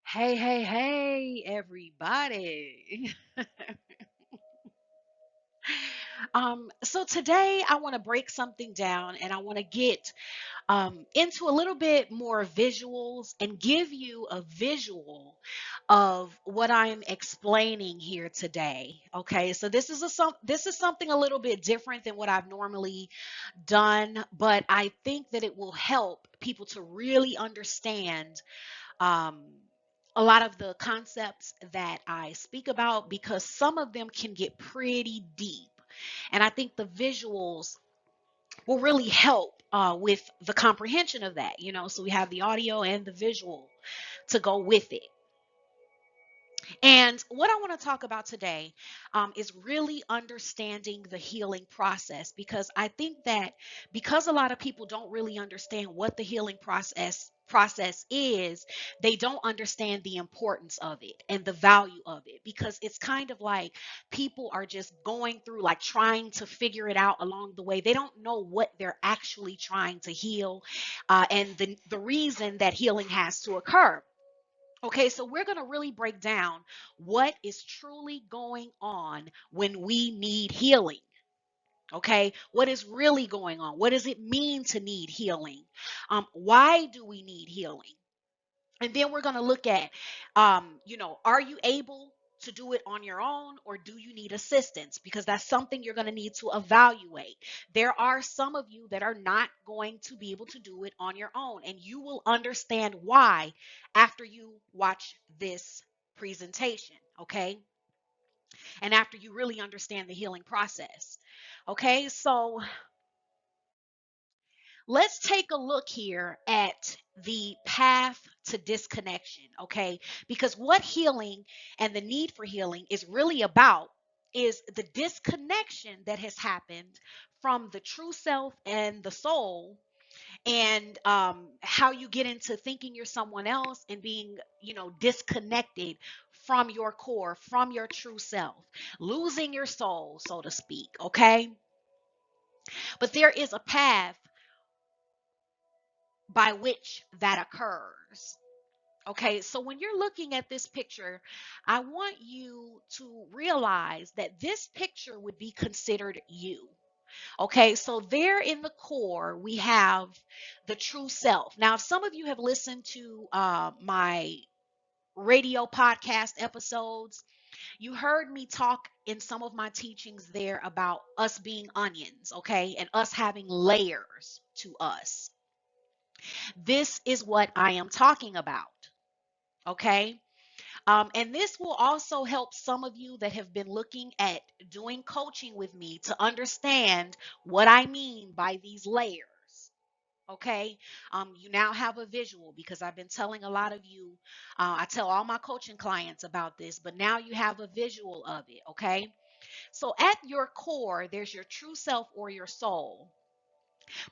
Hey, hey, hey, everybody. So today I want to break something down and I want to get into a little bit more visuals and give you a visual of what I'm explaining here today. Okay, so this is something a little bit different than what I've normally done, but I think that it will help people to really understand um, a lot of the concepts that I speak about because some of them can get pretty deep. And I think the visuals will really help with the comprehension of that, So we have the audio and the visual to go with it. And what I want to talk about today is really understanding the healing process because I think that because a lot of people don't really understand what the healing process is, they don't understand the importance of it and the value of it because it's kind of like people are just going through like trying to figure it out along the way. They don't know what they're actually trying to heal and the reason that healing has to occur. Okay, so we're going to really break down what is truly going on when we need healing. Okay, what is really going on? What does it mean to need healing? Why do we need healing? And then we're going to look at, are you able to do it on your own or do you need assistance? Because that's something you're going to need to evaluate. There are some of you that are not going to be able to do it on your own, and you will understand why after you watch this presentation, okay? And after you really understand the healing process. Okay, so let's take a look here at the path to disconnection, okay? Because what healing and the need for healing is really about is the disconnection that has happened from the true self and the soul, and how you get into thinking you're someone else and being, disconnected from your core, from your true self, losing your soul, so to speak, okay? But there is a path by which that occurs. Okay, so when you're looking at this picture, I want you to realize that this picture would be considered you. Okay, so there in the core, we have the true self. Now, if some of you have listened to my radio podcast episodes, you heard me talk in some of my teachings there about us being onions, okay, and us having layers to us. This is what I am talking about. Okay. And this will also help some of you that have been looking at doing coaching with me to understand what I mean by these layers. Okay. You now have a visual because I've been telling a lot of you, I tell all my coaching clients about this, but now you have a visual of it. Okay. So at your core, there's your true self or your soul.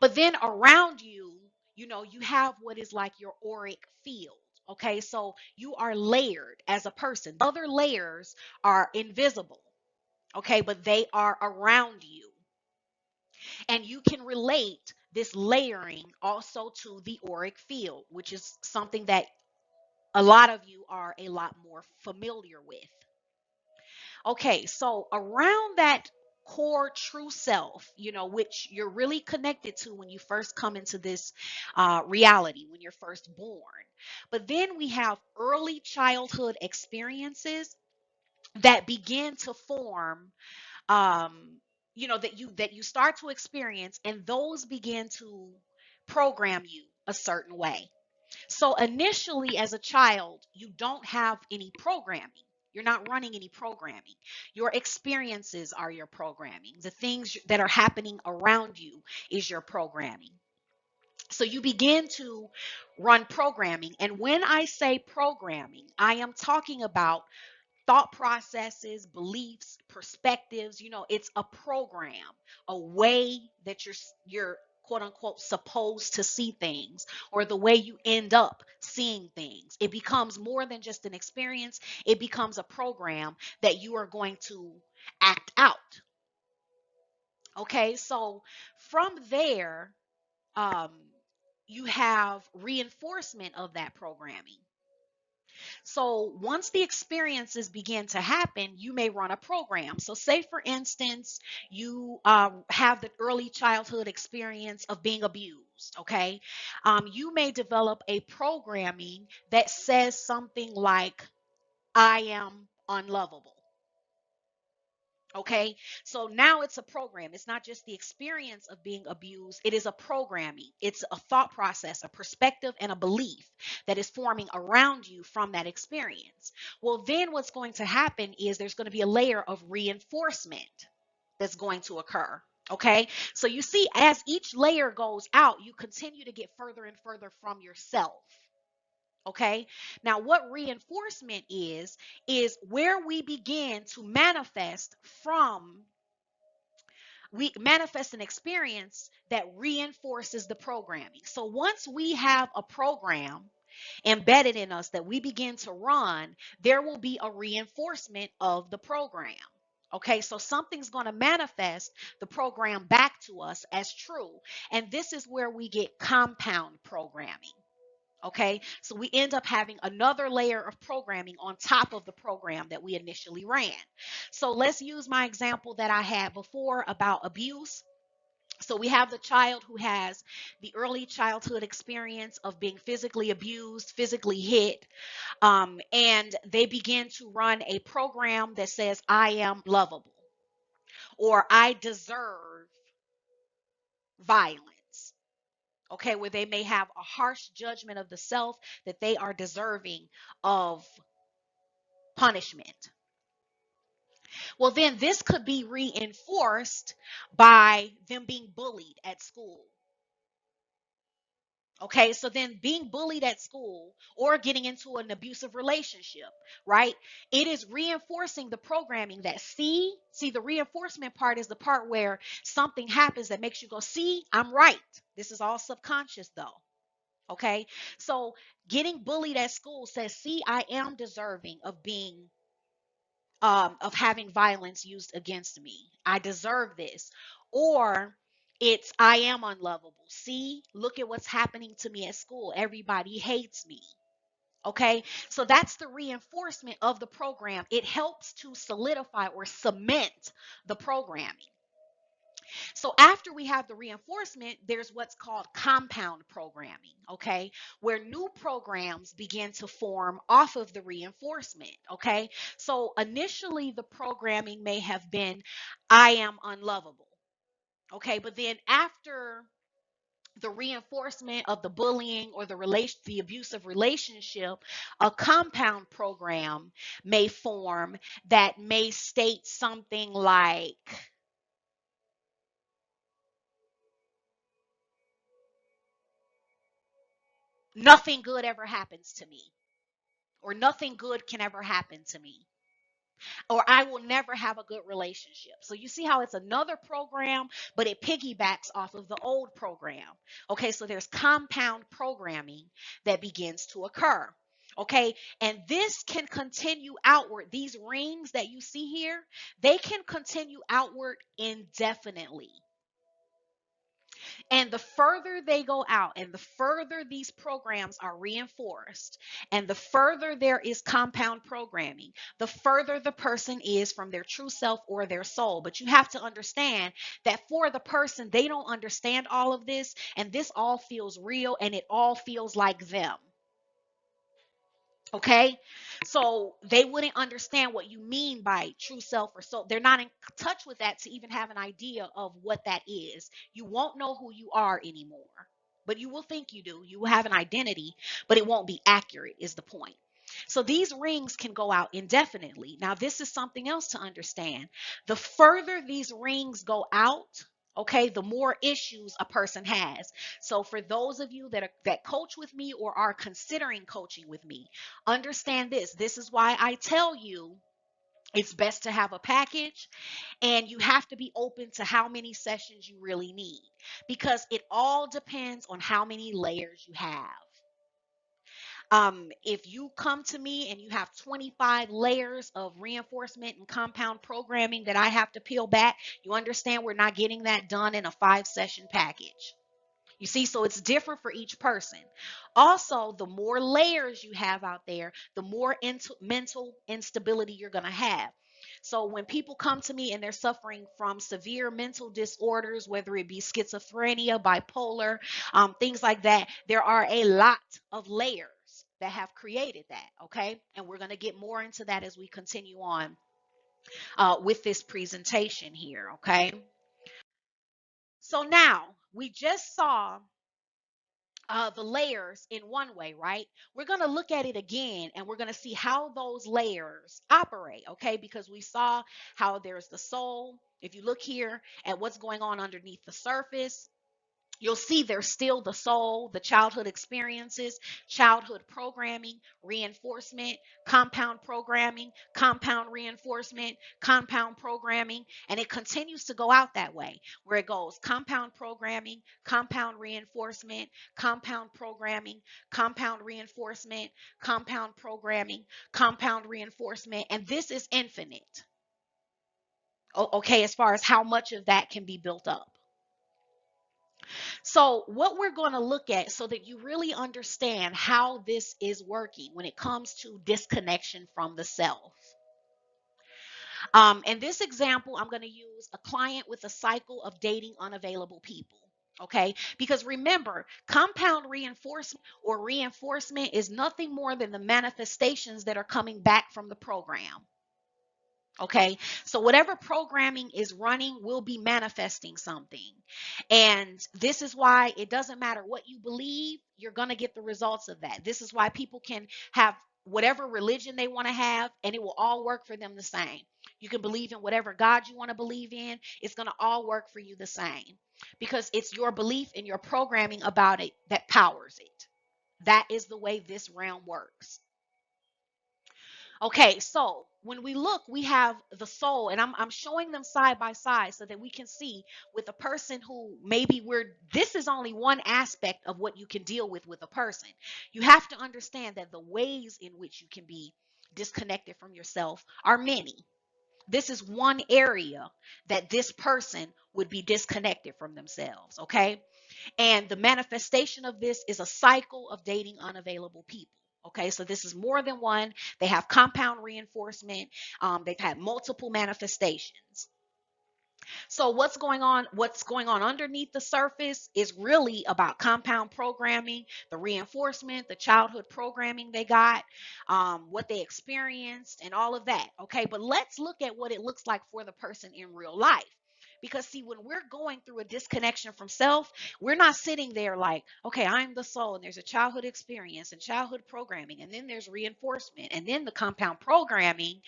But then around you, you have what is like your auric field. Okay, so you are layered as a person. Other layers are invisible, okay, but they are around you. And you can relate this layering also to the auric field, which is something that a lot of you are a lot more familiar with. Okay, so around that core true self, which you're really connected to when you first come into this reality, when you're first born. But then we have early childhood experiences that begin to form, that you start to experience, and those begin to program you a certain way. So initially, as a child, you don't have any programming. You're not running any programming. Your experiences are your programming. The things that are happening around you is your programming. So you begin to run programming. And when I say programming, I am talking about thought processes, beliefs, perspectives. It's a program, a way that you're quote unquote supposed to see things, or the way you end up seeing things. It becomes more than just an experience. It becomes a program that you are going to act out. Okay, so from there, um, you have reinforcement of that programming. So once the experiences begin to happen, you may run a program. So say, for instance, you have the early childhood experience of being abused, okay? You may develop a programming that says something like, I am unlovable. Okay, so now it's a program. It's not just the experience of being abused, it is a programming. It's a thought process, a perspective, and a belief that is forming around you from that experience. Well, then what's going to happen is there's going to be a layer of reinforcement that's going to occur. Okay, so you see, as each layer goes out, you continue to get further and further from yourself. Okay. Now, what reinforcement is where we begin to manifest from, we manifest an experience that reinforces the programming. So once we have a program embedded in us that we begin to run, there will be a reinforcement of the program. Okay, so something's going to manifest the program back to us as true. And this is where we get compound programming. Okay, so we end up having another layer of programming on top of the program that we initially ran. So let's use my example that I had before about abuse. So we have the child who has the early childhood experience of being physically abused, physically hit, and they begin to run a program that says, I am lovable, or I deserve violence. Okay, where they may have a harsh judgment of the self that they are deserving of punishment. Well, then this could be reinforced by them being bullied at school. Okay, so then being bullied at school or getting into an abusive relationship, right? It is reinforcing the programming that see the reinforcement part is the part where something happens that makes you go, see, I'm right. This is all subconscious though. Okay, so getting bullied at school says, see, I am deserving of being of having violence used against me. I deserve this. Or it's, I am unlovable. See, look at what's happening to me at school. Everybody hates me. Okay, so that's the reinforcement of the program. It helps to solidify or cement the programming. So after we have the reinforcement, there's what's called compound programming, okay, where new programs begin to form off of the reinforcement, okay? So initially the programming may have been, I am unlovable, okay, but then after the reinforcement of the bullying or the abusive relationship, a compound program may form that may state something like, nothing good ever happens to me, or nothing good can ever happen to me, or I will never have a good relationship. So you see how it's another program, but it piggybacks off of the old program. Okay, so there's compound programming that begins to occur. Okay, and this can continue outward. These rings that you see here, they can continue outward indefinitely. And the further they go out and the further these programs are reinforced and the further there is compound programming, the further the person is from their true self or their soul. But you have to understand that for the person, they don't understand all of this, and this all feels real and it all feels like them. Okay, so they wouldn't understand what you mean by true self or soul. They're not in touch with that to even have an idea of what that is. You won't know who you are anymore, but you will think you do. You will have an identity, but it won't be accurate, is the point. So these rings can go out indefinitely. Now, this is something else to understand. The further these rings go out, okay, the more issues a person has. So for those of you that coach with me or are considering coaching with me, understand this. This is why I tell you it's best to have a package, and you have to be open to how many sessions you really need, because it all depends on how many layers you have. If you come to me and you have 25 layers of reinforcement and compound programming that I have to peel back, you understand we're not getting that done in a 5-session package. You see, so it's different for each person. Also, the more layers you have out there, the more mental instability you're going to have. So when people come to me and they're suffering from severe mental disorders, whether it be schizophrenia, bipolar, things like that, there are a lot of layers that have created that. Okay. And we're going to get more into that as we continue on with this presentation here. Okay. So now we just saw the layers in one way, right? We're going to look at it again and we're going to see how those layers operate, okay? Because we saw how there's the soul. If you look here at what's going on underneath the surface, you'll see there's still the soul, the childhood experiences, childhood programming, reinforcement, compound reinforcement, compound programming, and it continues to go out that way where it goes compound programming, compound reinforcement, compound programming, compound reinforcement, compound programming, compound reinforcement, and this is infinite. Okay, as far as how much of that can be built up. So, what we're going to look at so that you really understand how this is working when it comes to disconnection from the self. In this example, I'm going to use a client with a cycle of dating unavailable people. Okay, because remember, compound reinforcement or reinforcement is nothing more than the manifestations that are coming back from the program. Okay, so whatever programming is running will be manifesting something. And this is why it doesn't matter what you believe, you're going to get the results of that. This is why people can have whatever religion they want to have, and it will all work for them the same. You can believe in whatever God you want to believe in, it's going to all work for you the same because it's your belief and your programming about it that powers it. That is the way this realm works. Okay, so when we look, we have the soul, and I'm showing them side by side so that we can see with a person who maybe this is only one aspect of what you can deal with a person. You have to understand that the ways in which you can be disconnected from yourself are many. This is one area that this person would be disconnected from themselves, okay? And the manifestation of this is a cycle of dating unavailable people. Okay, so this is more than one. They have compound reinforcement. They've had multiple manifestations. So what's going on underneath the surface is really about compound programming, the reinforcement, the childhood programming they got, what they experienced, and all of that. Okay, but let's look at what it looks like for the person in real life. Because see, when we're going through a disconnection from self, we're not sitting there like, okay, I'm the soul, and there's a childhood experience and childhood programming, and then there's reinforcement, and then the compound programming.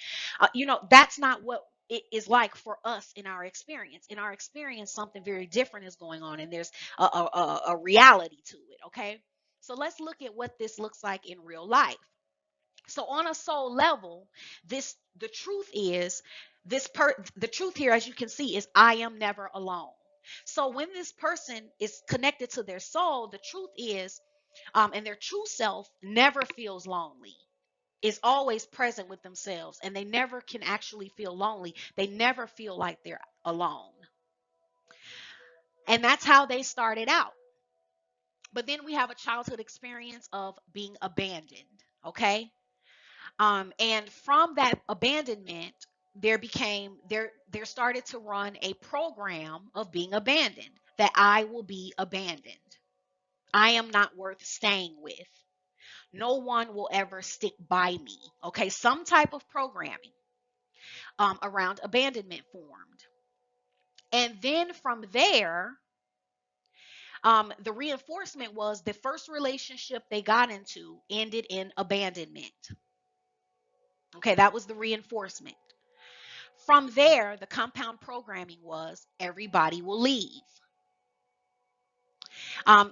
That's not what it is like for us in our experience. In our experience, something very different is going on, and there's a reality to it. Okay, so let's look at what this looks like in real life. So on a soul level, the truth is the truth here, as you can see, is I am never alone. So when this person is connected to their soul, the truth is, and their true self never feels lonely, is always present with themselves, and they never can actually feel lonely. They never feel like they're alone. And that's how they started out. But then we have a childhood experience of being abandoned, okay? And from that abandonment, there started to run a program of being abandoned, that I will be abandoned. I am not worth staying with. No one will ever stick by me. Okay, some type of programming around abandonment formed. And then from there, the reinforcement was the first relationship they got into ended in abandonment. Okay, that was the reinforcement. From there, the compound programming was everybody will leave.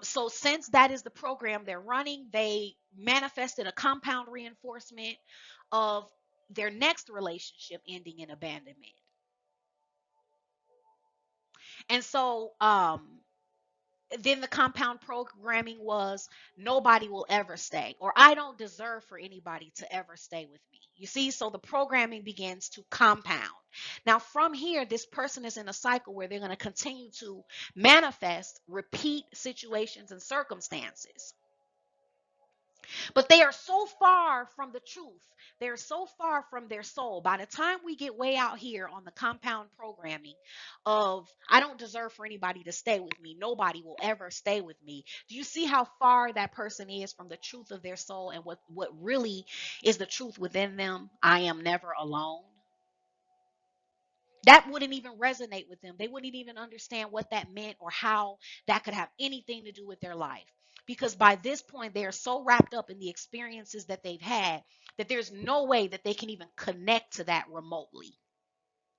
So since that is the program they're running, they manifested a compound reinforcement of their next relationship ending in abandonment. And so then the compound programming was nobody will ever stay, or I don't deserve for anybody to ever stay with me. You see, so the programming begins to compound. Now, from here, this person is in a cycle where they're going to continue to manifest repeat situations and circumstances. But they are so far from the truth. They're so far from their soul. By the time we get way out here on the compound programming of, I don't deserve for anybody to stay with me, nobody will ever stay with me. Do you see how far that person is from the truth of their soul and what really is the truth within them? I am never alone. That wouldn't even resonate with them. They wouldn't even understand what that meant or how that could have anything to do with their life. Because by this point, they are so wrapped up in the experiences that they've had that there's no way that they can even connect to that remotely.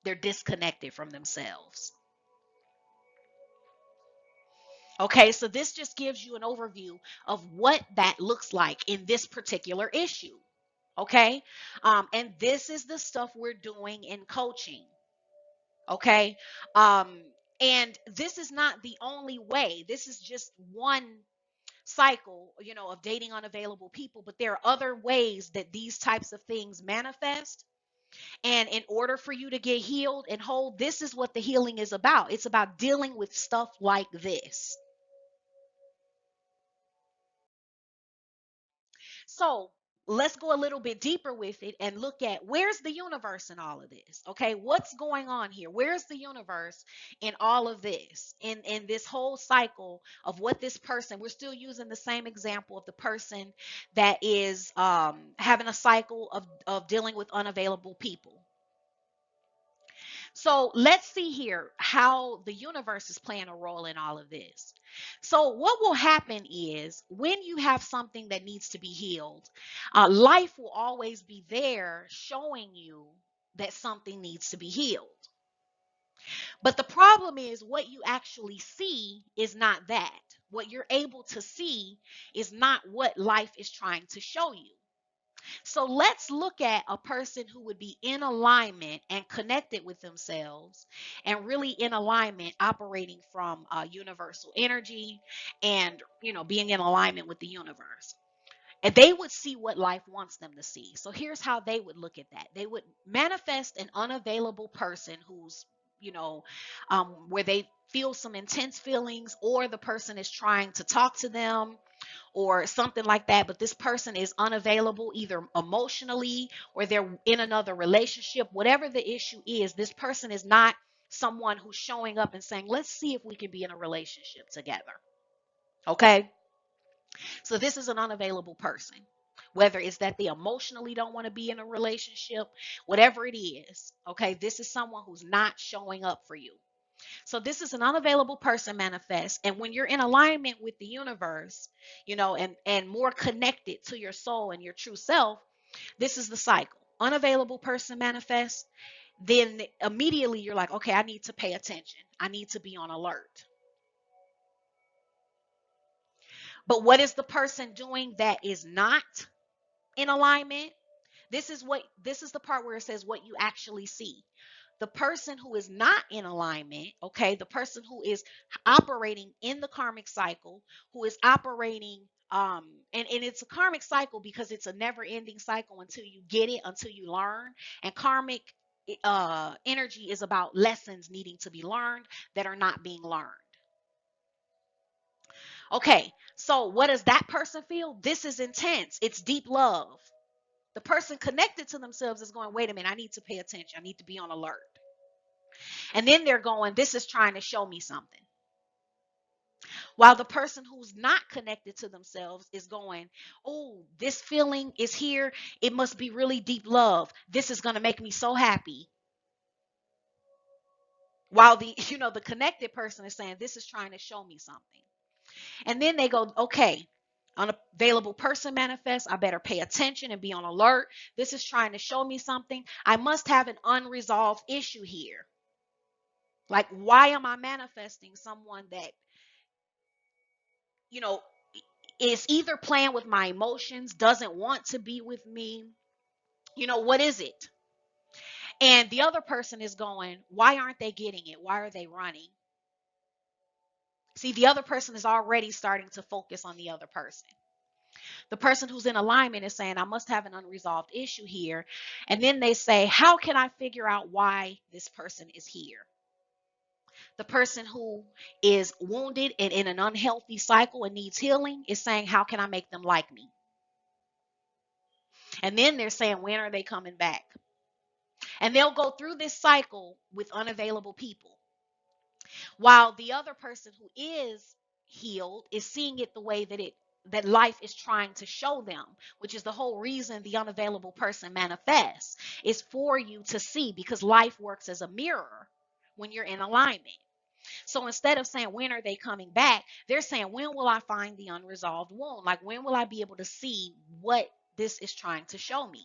They're disconnected from themselves. Okay, so this just gives you an overview of what that looks like in this particular issue. Okay, and this is the stuff we're doing in coaching. Okay, um and this is not the only way. This is just one cycle, of dating unavailable people, but there are other ways that these types of things manifest. And in order for you to get healed and whole, this is what the healing is about. It's about dealing with stuff like this. So let's go a little bit deeper with it and look at, where's the universe in all of this? Okay, what's going on here? Where's the universe in all of this? In this whole cycle of what this person, we're still using the same example of the person that is having a cycle of dealing with unavailable people. So let's see here how the universe is playing a role in all of this. So, what will happen is when you have something that needs to be healed, life will always be there showing you that something needs to be healed. But the problem is, what you actually see is not that. What you're able to see is not what life is trying to show you. So let's look at a person who would be in alignment and connected with themselves and really in alignment, operating from universal energy and, being in alignment with the universe. And they would see what life wants them to see. So here's how they would look at that. They would manifest an unavailable person who's, where they feel some intense feelings, or the person is trying to talk to them or something like that, but this person is unavailable either emotionally or they're in another relationship. Whatever the issue is, this person is not someone who's showing up and saying, let's see if we can be in a relationship together. Okay, so this is an unavailable person, whether it's that they emotionally don't want to be in a relationship, whatever it is. Okay, this is someone who's not showing up for you. So this is an unavailable person manifest. And when you're in alignment with the universe, and more connected to your soul and your true self, this is the cycle. Unavailable person manifest. Then immediately you're like, okay, I need to pay attention. I need to be on alert. But what is the person doing that is not in alignment? This is the part where it says what you actually see. The person who is not in alignment, okay, the person who is operating in the karmic cycle, who is operating, and it's a karmic cycle because it's a never ending cycle until you get it, until you learn. And karmic energy is about lessons needing to be learned that are not being learned. Okay, so what does that person feel? This is intense. It's deep love. The person connected to themselves is going, wait a minute, I need to pay attention. I need to be on alert. And then they're going, this is trying to show me something. While the person who's not connected to themselves is going, oh, this feeling is here. It must be really deep love. This is going to make me so happy. While the connected person is saying, this is trying to show me something. And then they go, okay, unavailable person manifest. I better pay attention and be on alert. This is trying to show me something. I must have an unresolved issue here. Like, why am I manifesting someone that, you know, is either playing with my emotions, doesn't want to be with me? What is it? And the other person is going, why aren't they getting it? Why are they running? See, the other person is already starting to focus on the other person. The person who's in alignment is saying, I must have an unresolved issue here. And then they say, how can I figure out why this person is here? The person who is wounded and in an unhealthy cycle and needs healing is saying, how can I make them like me? And then they're saying, when are they coming back? And they'll go through this cycle with unavailable people. While the other person who is healed is seeing it the way that life is trying to show them, which is the whole reason the unavailable person manifests, is for you to see, because life works as a mirror when you're in alignment. So instead of saying, when are they coming back? They're saying, when will I find the unresolved wound? Like, when will I be able to see what this is trying to show me?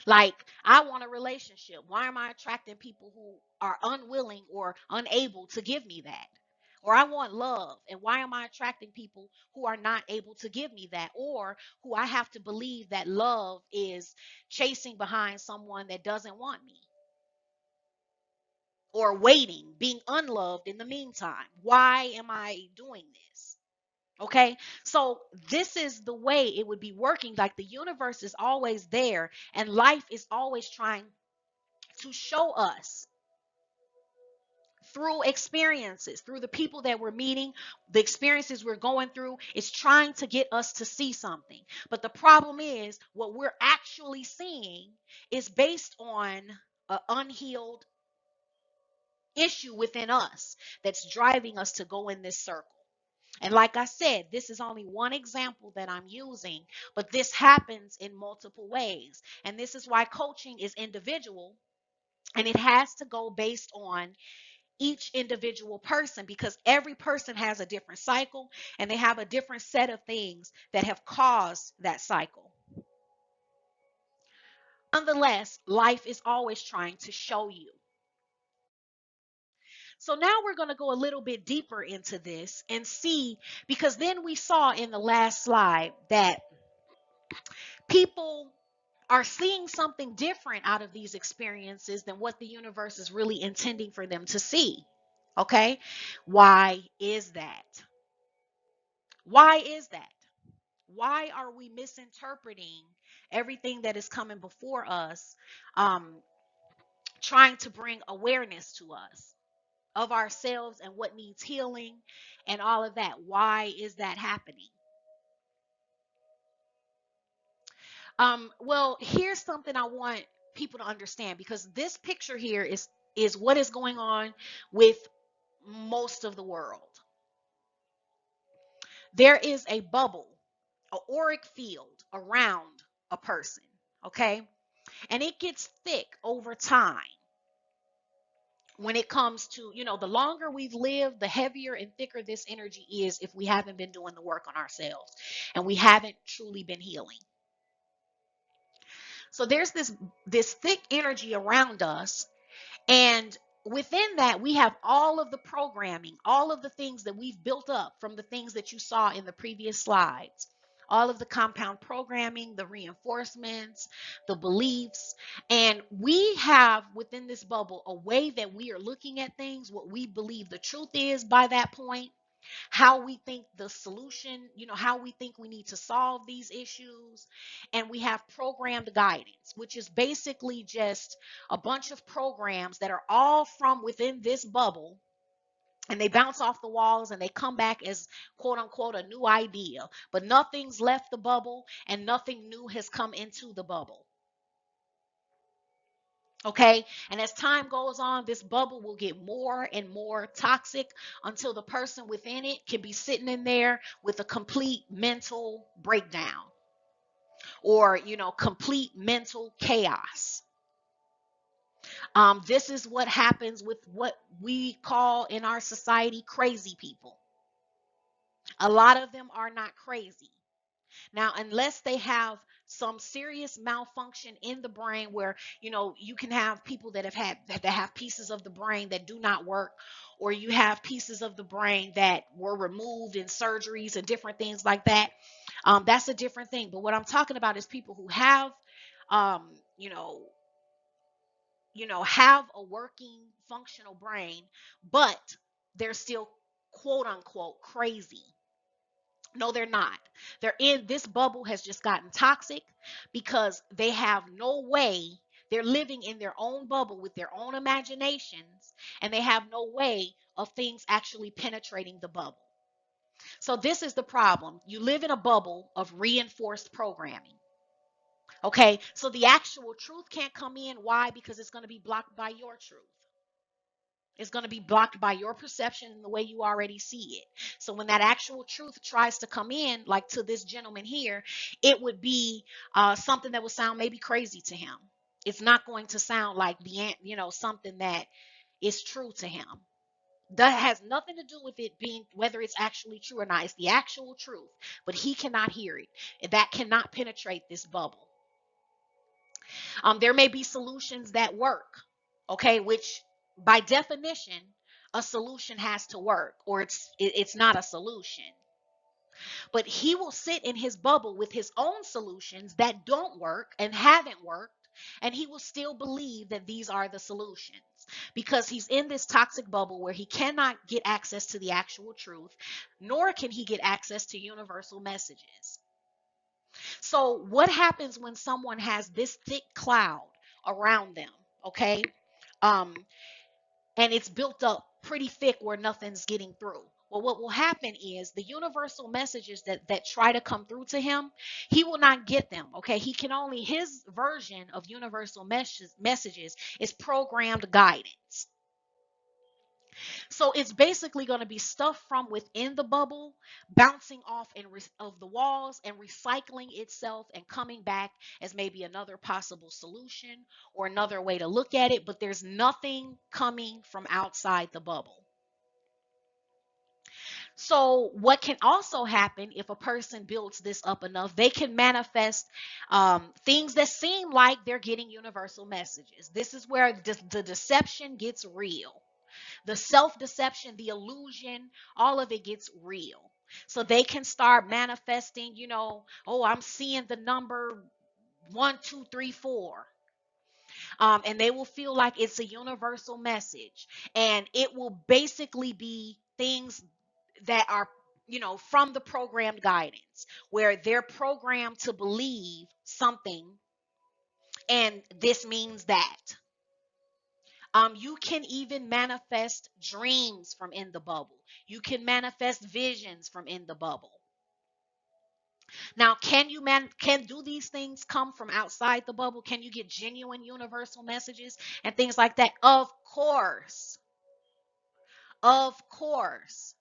Like, I want a relationship. Why am I attracting people who are unwilling or unable to give me that? Or I want love. And why am I attracting people who are not able to give me that? Or who I have to believe that love is chasing behind someone that doesn't want me? Or waiting, being unloved in the meantime. Why am I doing this? Okay, so this is the way it would be working. Like, the universe is always there, and life is always trying to show us through experiences, through the people that we're meeting, the experiences we're going through. It's trying to get us to see something. But the problem is, what we're actually seeing is based on an unhealed issue within us that's driving us to go in this circle. And like I said, this is only one example that I'm using, but this happens in multiple ways. And this is why coaching is individual, and it has to go based on each individual person, because every person has a different cycle and they have a different set of things that have caused that cycle. Nonetheless, life is always trying to show you. So now we're going to go a little bit deeper into this and see, because then we saw in the last slide that people are seeing something different out of these experiences than what the universe is really intending for them to see. Okay? Why is that? Why is that? Why are we misinterpreting everything that is coming before us, um, trying to bring awareness to us of ourselves and what needs healing and all of that? Why is that happening? Well, here's something I want people to understand, because this picture here is what is going on with most of the world. There is a bubble, an auric field around a person, okay? And it gets thick over time. When it comes to, the longer we've lived, the heavier and thicker this energy is if we haven't been doing the work on ourselves and we haven't truly been healing. So there's this thick energy around us, and within that we have all of the programming, all of the things that we've built up from the things that you saw in the previous slides. All of the compound programming, the reinforcements, the beliefs. And we have within this bubble a way that we are looking at things, what we believe the truth is by that point, how we think the solution, how we think we need to solve these issues. And we have programmed guidance, which is basically just a bunch of programs that are all from within this bubble, and they bounce off the walls and they come back as quote unquote a new idea, but nothing's left the bubble and nothing new has come into the bubble. Okay, and as time goes on, this bubble will get more and more toxic until the person within it can be sitting in there with a complete mental breakdown, or complete mental chaos. This is what happens with what we call in our society crazy people. A lot of them are not crazy. Now, unless they have some serious malfunction in the brain, where you can have people that have pieces of the brain that do not work, or you have pieces of the brain that were removed in surgeries and different things like that. That's a different thing. But what I'm talking about is people who have um, you know have a working functional brain, but they're still quote unquote crazy. No, they're not. They're in this bubble has just gotten toxic because they have no way. They're living in their own bubble with their own imaginations, and they have no way of things actually penetrating the bubble. So, this is the problem. You live in a bubble of reinforced programming. Okay, so the actual truth can't come in. Why? Because it's going to be blocked by your truth. It's going to be blocked by your perception and the way you already see it. So when that actual truth tries to come in, like to this gentleman here, it would be something that would sound maybe crazy to him. It's not going to sound like something that is true to him. That has nothing to do with it being whether it's actually true or not. It's the actual truth, but he cannot hear it. That cannot penetrate this bubble. There may be solutions that work, okay, which by definition, a solution has to work or it's not a solution. But he will sit in his bubble with his own solutions that don't work and haven't worked, and he will still believe that these are the solutions because he's in this toxic bubble where he cannot get access to the actual truth, nor can he get access to universal messages. So, what happens when someone has this thick cloud around them? Okay. Um, and it's built up pretty thick where nothing's getting through. Well, what will happen is the universal messages that try to come through to him, he will not get them. Okay. He can only, his version of universal messages is programmed guidance. So it's basically going to be stuff from within the bubble bouncing off of the walls and recycling itself and coming back as maybe another possible solution or another way to look at it, but there's nothing coming from outside the bubble. So what can also happen if a person builds this up enough, they can manifest things that seem like they're getting universal messages. This is where the deception gets real. The self-deception, the illusion, all of it gets real. So they can start manifesting, oh, I'm seeing the number 1234. And they will feel like it's a universal message. And it will basically be things that are, from the programmed guidance, where they're programmed to believe something, and this means that. You can even manifest dreams from in the bubble. You can manifest visions from in the bubble. Now, can do these things come from outside the bubble? Can you get genuine universal messages and things like that? Of course. Of course.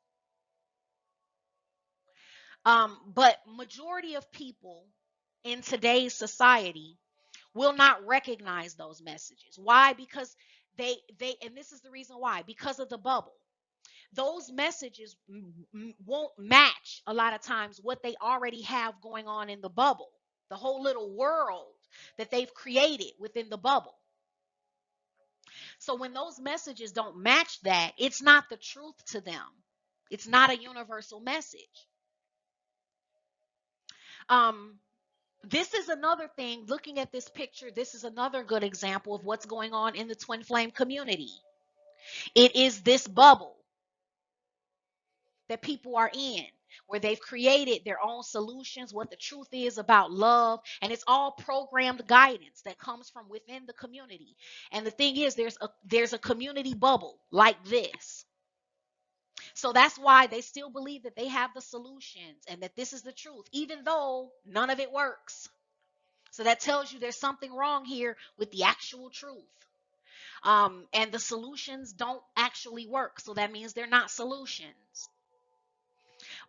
But majority of people in today's society will not recognize those messages. Why? Because they and this is the reason why, because of the bubble. Those messages won't match a lot of times what they already have going on in the bubble, the whole little world that they've created within the bubble. So when those messages don't match that, it's not the truth to them. It's not a universal message. Um, this is another thing, looking at this picture, this is another good example of what's going on in the twin flame community. It is this bubble that people are in, where they've created their own solutions, what the truth is about love, and it's all programmed guidance that comes from within the community. And the thing is, there's a community bubble like this. So that's why they still believe that they have the solutions and that this is the truth, even though none of it works. So that tells you there's something wrong here with the actual truth. And the solutions don't actually work. So that means they're not solutions.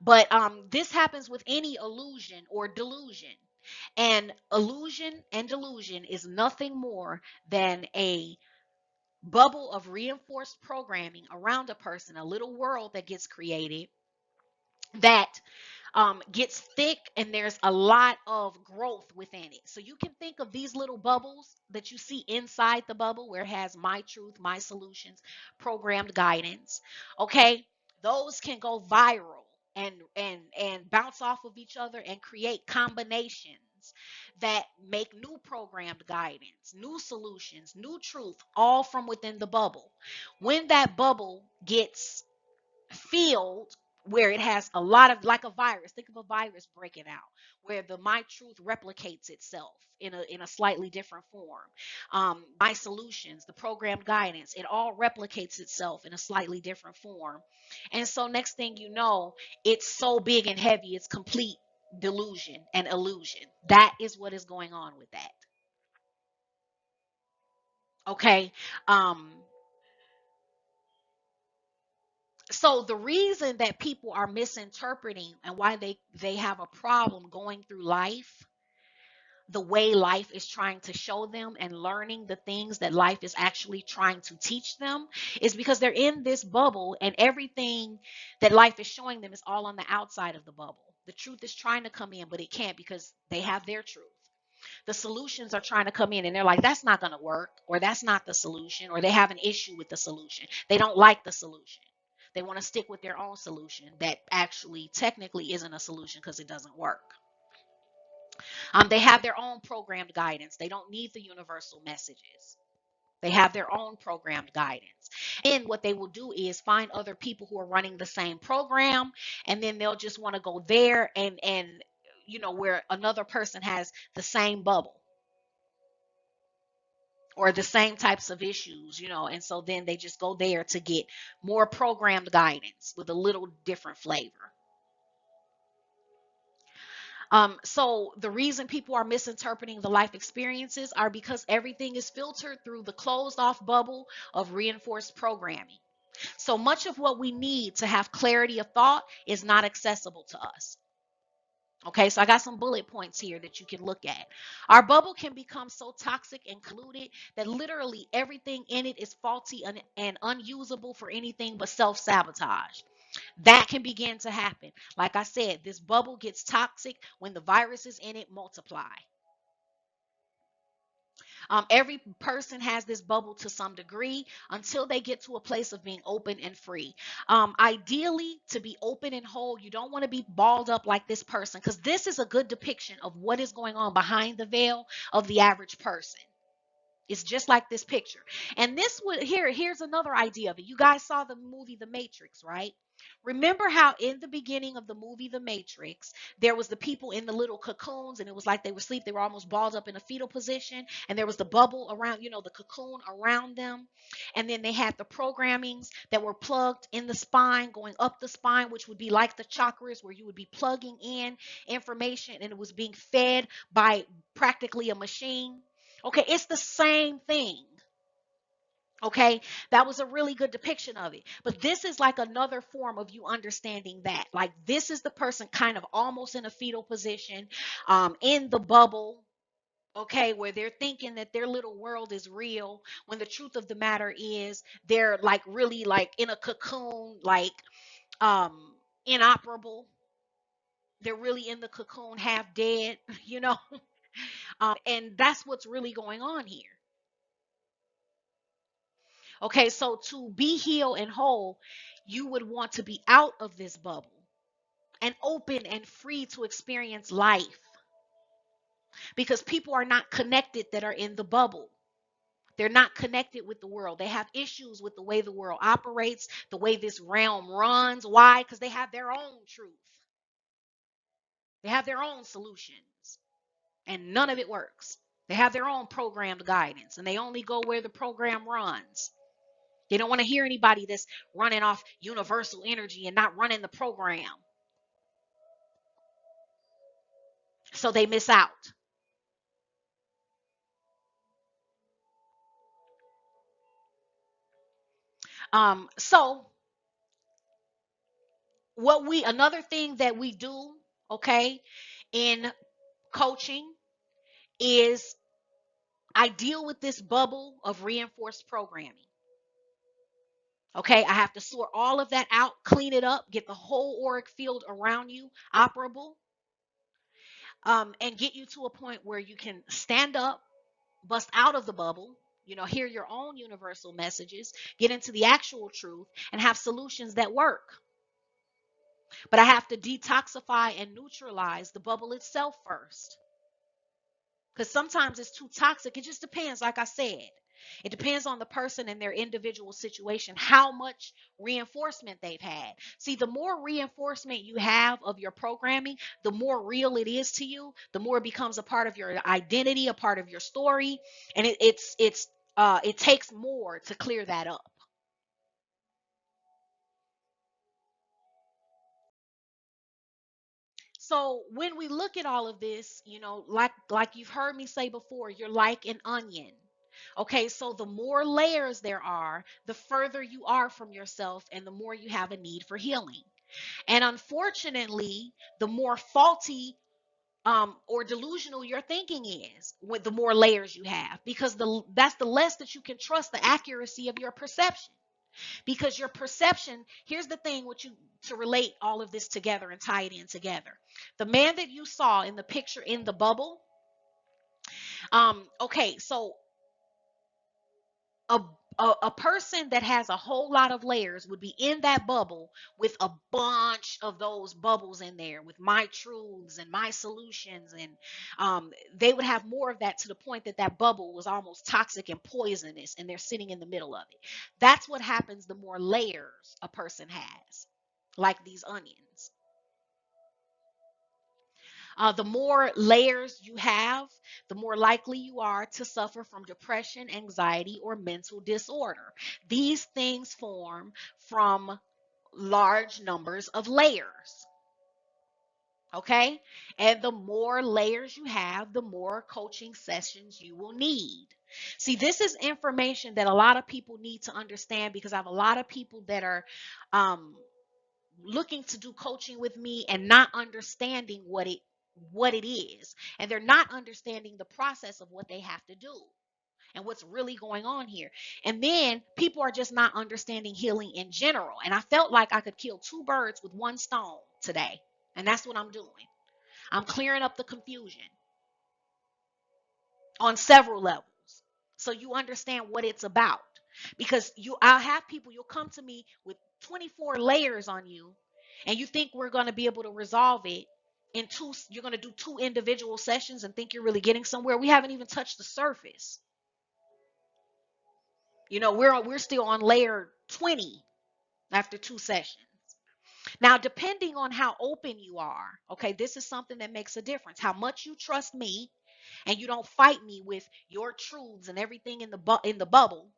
But this happens with any illusion or delusion. And illusion and delusion is nothing more than a bubble of reinforced programming around a person, a little world that gets created that gets thick, and there's a lot of growth within it. So you can think of these little bubbles that you see inside the bubble where it has my truth, my solutions, programmed guidance. Okay, those can go viral and bounce off of each other and create combinations that make new programmed guidance, new solutions, new truth, all from within the bubble. When that bubble gets field where it has a lot of, like a virus. Think of a virus breaking out, where the my truth replicates itself in a slightly different form. My solutions, the programmed guidance, it all replicates itself in a slightly different form. And so next thing you know, it's so big and heavy, it's complete delusion and illusion. That is what is going on with that. Okay. Um, so the reason that people are misinterpreting and why they have a problem going through life the way life is trying to show them and learning the things that life is actually trying to teach them is because they're in this bubble, and everything that life is showing them is all on the outside of the bubble. The truth is trying to come in, but it can't because they have their truth. The solutions are trying to come in, and they're like, that's not going to work, or that's not the solution, or they have an issue with the solution. They don't like the solution. They want to stick with their own solution that actually technically isn't a solution because it doesn't work. They have their own programmed guidance. They don't need the universal messages. They have their own programmed guidance. And what they will do is find other people who are running the same program, and then they'll just want to go there and where another person has the same bubble or the same types of issues, and so then they just go there to get more programmed guidance with a little different flavor. So the reason people are misinterpreting the life experiences are because everything is filtered through the closed off bubble of reinforced programming. So much of what we need to have clarity of thought is not accessible to us. Okay, so I got some bullet points here that you can look at. Our bubble can become so toxic and polluted that literally everything in it is faulty and unusable for anything but self sabotage. That can begin to happen. Like I said, this bubble gets toxic when the viruses in it multiply. Every person has this bubble to some degree until they get to a place of being open and free. Ideally, to be open and whole, you don't want to be balled up like this person, because this is a good depiction of what is going on behind the veil of the average person. It's just like this picture. And this would here's another idea of it. You guys saw the movie The Matrix, right? Remember how in the beginning of the movie The Matrix, there was the people in the little cocoons, and it was like they were asleep, they were almost balled up in a fetal position, and there was the bubble around, the cocoon around them. And then they had the programmings that were plugged in the spine, going up the spine, which would be like the chakras, where you would be plugging in information and it was being fed by practically a machine. Okay, it's the same thing. Okay, that was a really good depiction of it. But this is like another form of you understanding that. Like, this is the person kind of almost in a fetal position, in the bubble. Okay, where they're thinking that their little world is real, when the truth of the matter is they're like really like in a cocoon, like um inoperable. They're really in the cocoon, half dead, you know. And that's what's really going on here. Okay, so to be healed and whole, you would want to be out of this bubble and open and free to experience life, because people are not connected that are in the bubble. They're not connected with the world. They have issues with the way the world operates, the way this realm runs. Why? Because they have their own truth, they have their own solutions, and none of it works. They have their own programmed guidance, and they only go where the program runs. They don't want to hear anybody that's running off universal energy and not running the program. So they miss out. So another thing that we do, okay, in coaching is I deal with this bubble of reinforced programming. Okay, I have to sort all of that out, clean it up, get the whole auric field around you operable, and get you to a point where you can stand up, bust out of the bubble, hear your own universal messages, get into the actual truth, and have solutions that work. But I have to detoxify and neutralize the bubble itself first. Because sometimes it's too toxic. It just depends, like I said. It depends on the person and their individual situation, how much reinforcement they've had. See, the more reinforcement you have of your programming, the more real it is to you, the more it becomes a part of your identity, a part of your story, and it takes more to clear that up. So when we look at all of this, like you've heard me say before, you're like an onion. Okay, so the more layers there are, the further you are from yourself and the more you have a need for healing. And unfortunately, the more faulty or delusional your thinking is, with the more layers you have, because that's the less that you can trust the accuracy of your perception. Because your perception, here's the thing, what you to relate all of this together and tie it in together. The man that you saw in the picture in the bubble, okay, so a, a person that has a whole lot of layers would be in that bubble with a bunch of those bubbles in there with my truths and my solutions, and they would have more of that, to the point that that bubble was almost toxic and poisonous, and they're sitting in the middle of it. That's what happens the more layers a person has, like these onions. The more layers you have, the more likely you are to suffer from depression, anxiety, or mental disorder. These things form from large numbers of layers. Okay? And the more layers you have, the more coaching sessions you will need. See, this is information that a lot of people need to understand, because I have a lot of people that are um, looking to do coaching with me and not understanding what it is, and they're not understanding the process of what they have to do and what's really going on here. And then people are just not understanding healing in general, and I felt like I could kill two birds with one stone today, and that's what I'm doing. I'm clearing up the confusion on several levels, so you understand what it's about. Because I'll have people, you'll come to me with 24 layers on you, and you think we're going to be able to resolve it in two. You're going to do two individual sessions and think you're really getting somewhere. We haven't even touched the surface. We're still on layer 20 after two sessions. Now, depending on how open you are, okay, this is something that makes a difference. How much you trust me, and you don't fight me with your truths and everything in the bubble,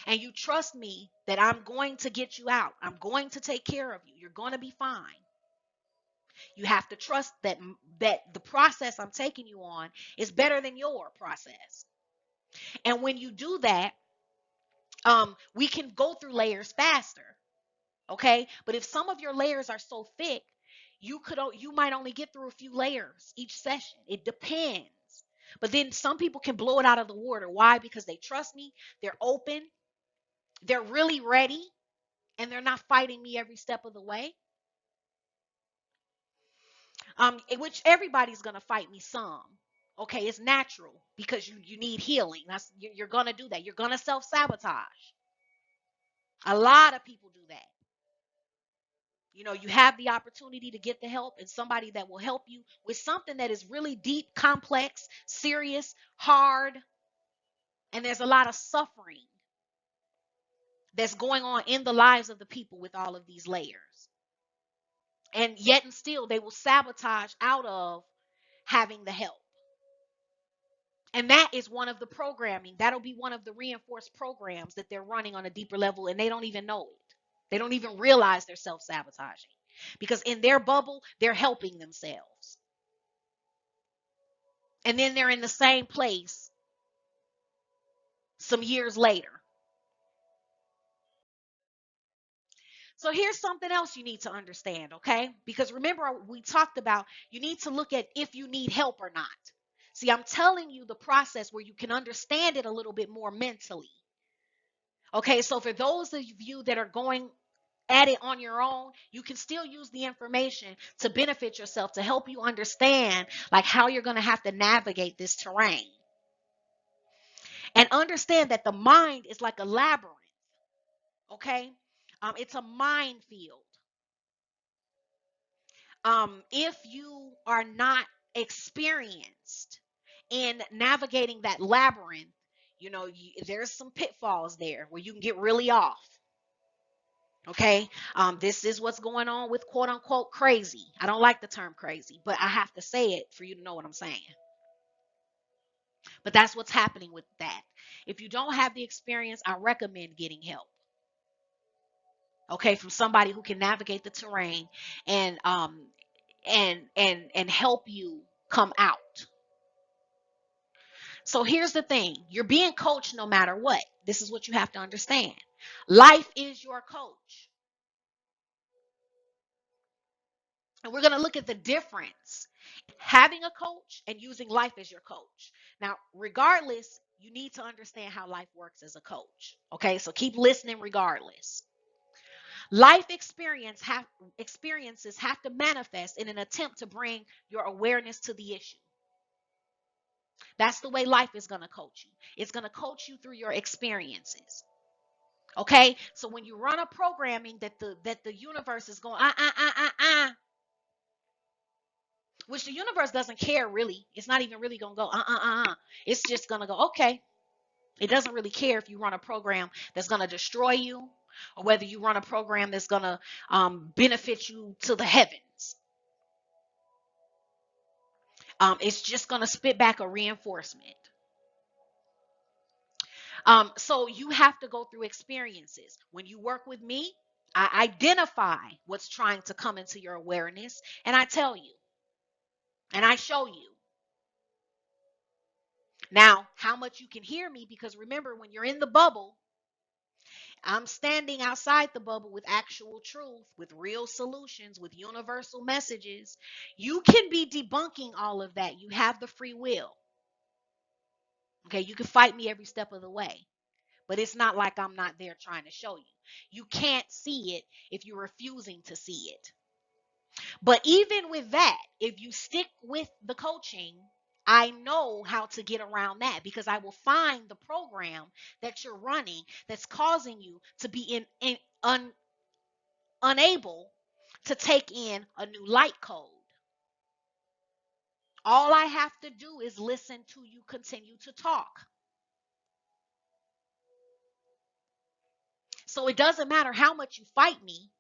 and you trust me that I'm going to get you out. I'm going to take care of you. You're going to be fine. You have to trust that the process I'm taking you on is better than your process. And when you do that, we can go through layers faster. Okay? But if some of your layers are so thick, you might only get through a few layers each session. It depends. But then some people can blow it out of the water. Why? Because they trust me, they're open, they're really ready, and they're not fighting me every step of the way. Which everybody's gonna fight me some. Okay, it's natural, because you need healing. You're gonna do that. You're gonna self sabotage. A lot of people do that. You have the opportunity to get the help and somebody that will help you with something that is really deep, complex, serious, hard, and there's a lot of suffering that's going on in the lives of the people with all of these layers. And yet and still they will sabotage out of having the help. And that is one of the programming. That'll be one of the reinforced programs that they're running on a deeper level, and they don't even know it. They don't even realize they're self sabotaging, because in their bubble, they're helping themselves. And then they're in the same place some years later. So here's something else you need to understand, okay? Because remember, we talked about you need to look at if you need help or not. See, I'm telling you the process where you can understand it a little bit more mentally. Okay, so for those of you that are going at it on your own, you can still use the information to benefit yourself, to help you understand like how you're going to have to navigate this terrain. And understand that the mind is like a labyrinth, okay? It's a minefield. If you are not experienced in navigating that labyrinth, There's some pitfalls there where you can get really off. Okay. This is what's going on with quote unquote crazy. I don't like the term crazy, but I have to say it for you to know what I'm saying. But that's what's happening with that. If you don't have the experience, I recommend getting help. Okay, from somebody who can navigate the terrain and help you come out. So here's the thing. You're being coached no matter what. This is what you have to understand. Life is your coach. And we're going to look at the difference having a coach and using life as your coach. Now, regardless, you need to understand how life works as a coach. Okay, so keep listening regardless. Life experiences have to manifest in an attempt to bring your awareness to the issue. That's the way life is going to coach you. It's going to coach you through your experiences. Okay, so when you run a programming that the universe is going which the universe doesn't care really. It's not even really gonna go It's just gonna go okay. It doesn't really care if you run a program that's gonna destroy you or whether you run a program that's gonna benefit you to the heavens. It's just gonna spit back a reinforcement. So you have to go through experiences. When you work with me, I identify what's trying to come into your awareness, and I tell you, and I show you. Now, how much you can hear me, because remember, when you're in the bubble, I'm standing outside the bubble with actual truth, with real solutions, with universal messages. You can be debunking all of that. You have the free will. Okay, you can fight me every step of the way. But it's not like I'm not there trying to show you. You can't see it if you're refusing to see it. But even with that, if you stick with the coaching, I know how to get around that because I will find the program that you're running that's causing you to be unable to take in a new light code. All I have to do is listen to you continue to talk. So it doesn't matter how much you fight me.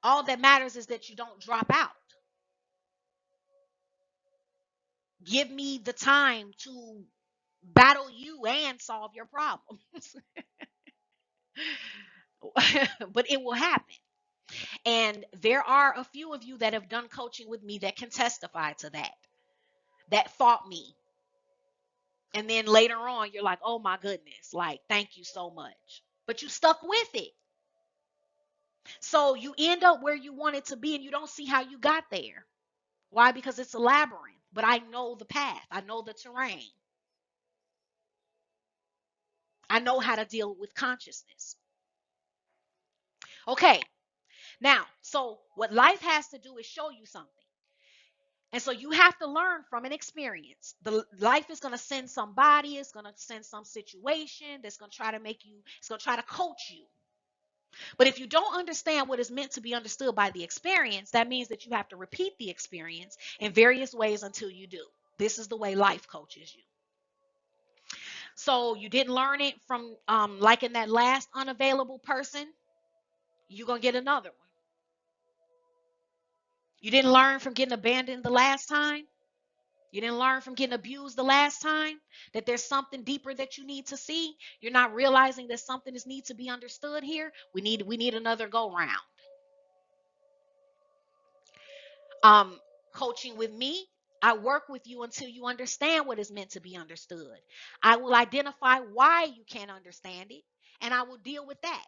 All that matters is that you don't drop out. Give me the time to battle you and solve your problems. But it will happen. And there are a few of you that have done coaching with me that can testify to that, that fought me. And then later on, you're like, oh my goodness, like, thank you so much. But you stuck with it. So you end up where you wanted to be and you don't see how you got there. Why? Because it's a labyrinth. But I know the path, I know the terrain, I know how to deal with consciousness. Okay, now, so what life has to do is show you something. And so you have to learn from an experience. The life is going to send somebody, it's going to send some situation that's going to try to make you, it's going to try to coach you. But if you don't understand what is meant to be understood by the experience, that means that you have to repeat the experience in various ways until you do. This is the way life coaches you. So you didn't learn it from like in that last unavailable person, you're going to get another one. You didn't learn from getting abandoned the last time. You didn't learn from getting abused the last time, that there's something deeper that you need to see. You're not realizing that something is needs to be understood here. We need another go round. Coaching with me, I work with you until you understand what is meant to be understood. I will identify why you can't understand it, and I will deal with that.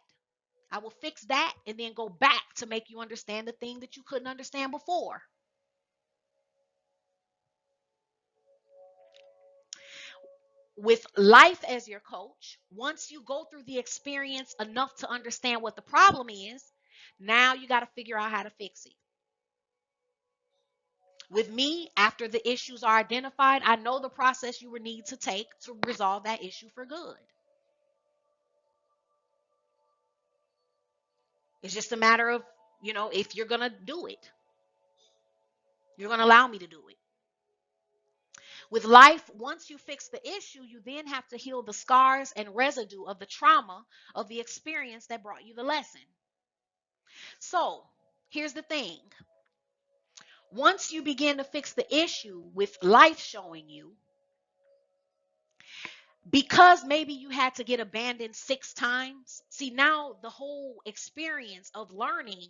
I will fix that and then go back to make you understand the thing that you couldn't understand before. With life as your coach, once you go through the experience enough to understand what the problem is, now you got to figure out how to fix it. With me, after the issues are identified, I know the process you would need to take to resolve that issue for good. It's just a matter of, if you're going to do it, you're going to allow me to do it. With life, once you fix the issue, you then have to heal the scars and residue of the trauma of the experience that brought you the lesson. So, here's the thing. Once you begin to fix the issue with life showing you, because maybe you had to get abandoned 6 times, see, now the whole experience of learning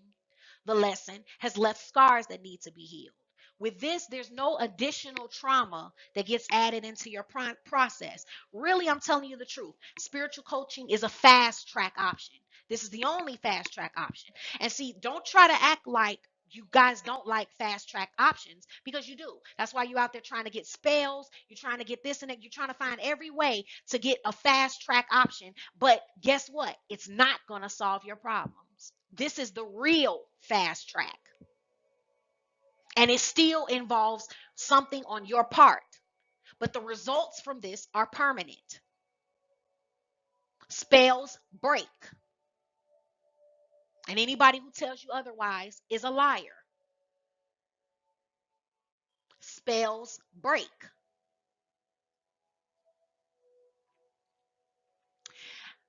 the lesson has left scars that need to be healed. With this, there's no additional trauma that gets added into your process. Really, I'm telling you the truth. Spiritual coaching is a fast track option. This is the only fast track option. And see, don't try to act like you guys don't like fast track options, because you do. That's why you're out there trying to get spells. You're trying to get this and that. You're trying to find every way to get a fast track option. But guess what? It's not going to solve your problems. This is the real fast track. And it still involves something on your part. But the results from this are permanent. Spells break. And anybody who tells you otherwise is a liar. Spells break.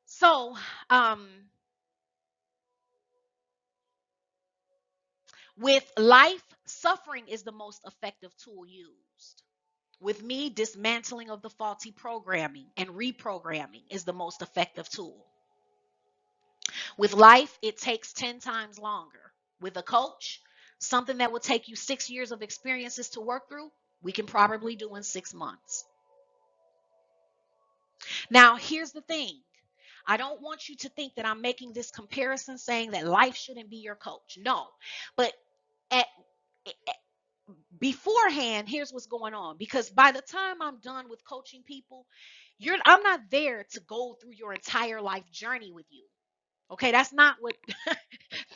So, with life, suffering is the most effective tool used. With me, dismantling of the faulty programming and reprogramming is the most effective tool. With life, it takes 10 times longer. With a coach, something that will take you 6 years of experiences to work through, we can probably do in 6 months. Now, here's the thing. I don't want you to think that I'm making this comparison saying that life shouldn't be your coach. No. But at beforehand, here's what's going on. Because by the time I'm done with coaching people, I'm not there to go through your entire life journey with you. Okay, that's not what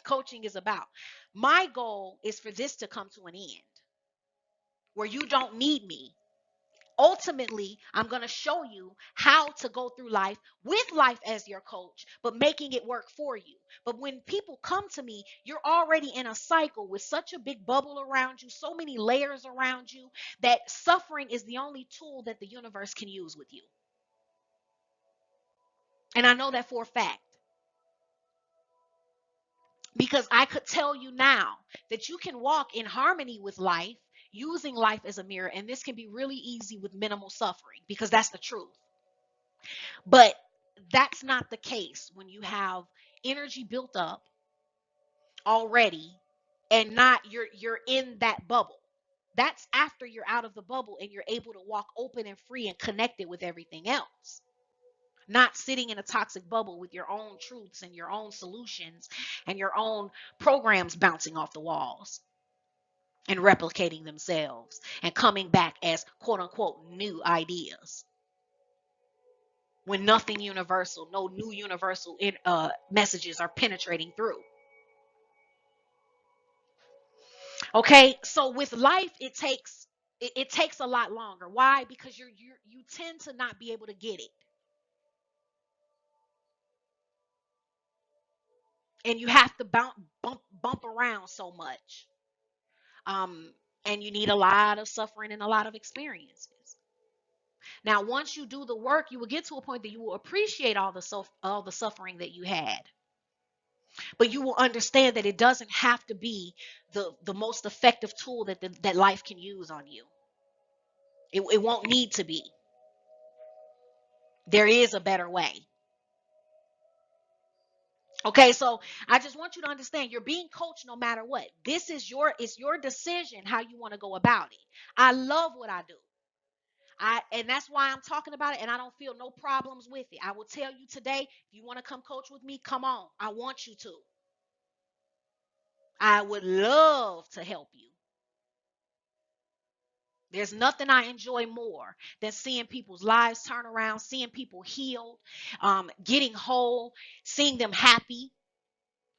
coaching is about. My goal is for this to come to an end where you don't need me. Ultimately, I'm going to show you how to go through life with life as your coach, but making it work for you. But when people come to me, you're already in a cycle with such a big bubble around you, so many layers around you, that suffering is the only tool that the universe can use with you. And I know that for a fact. Because I could tell you now that you can walk in harmony with life, using life as a mirror, and this can be really easy with minimal suffering, because that's the truth. But that's not the case when you have energy built up already and not you're in that bubble. That's after you're out of the bubble and you're able to walk open and free and connected with everything else. Not sitting in a toxic bubble with your own truths and your own solutions and your own programs bouncing off the walls and replicating themselves and coming back as quote unquote new ideas. When nothing universal, no new universal messages are penetrating through. Okay, so with life, it takes a lot longer. Why? Because you tend to not be able to get it, and you have to bump around so much. Um, and you need a lot of suffering and a lot of experiences. Now, once you do the work, you will get to a point that you will appreciate all the suffering that you had. But you will understand that it doesn't have to be the most effective tool that life can use on you. It won't need to be. There is a better way. Okay, so I just want you to understand you're being coached no matter what. It's your decision how you want to go about it. I love what I do. And that's why I'm talking about it, and I don't feel no problems with it. I will tell you today, if you want to come coach with me, come on. I want you to. I would love to help you. There's nothing I enjoy more than seeing people's lives turn around, seeing people healed, getting whole, seeing them happy,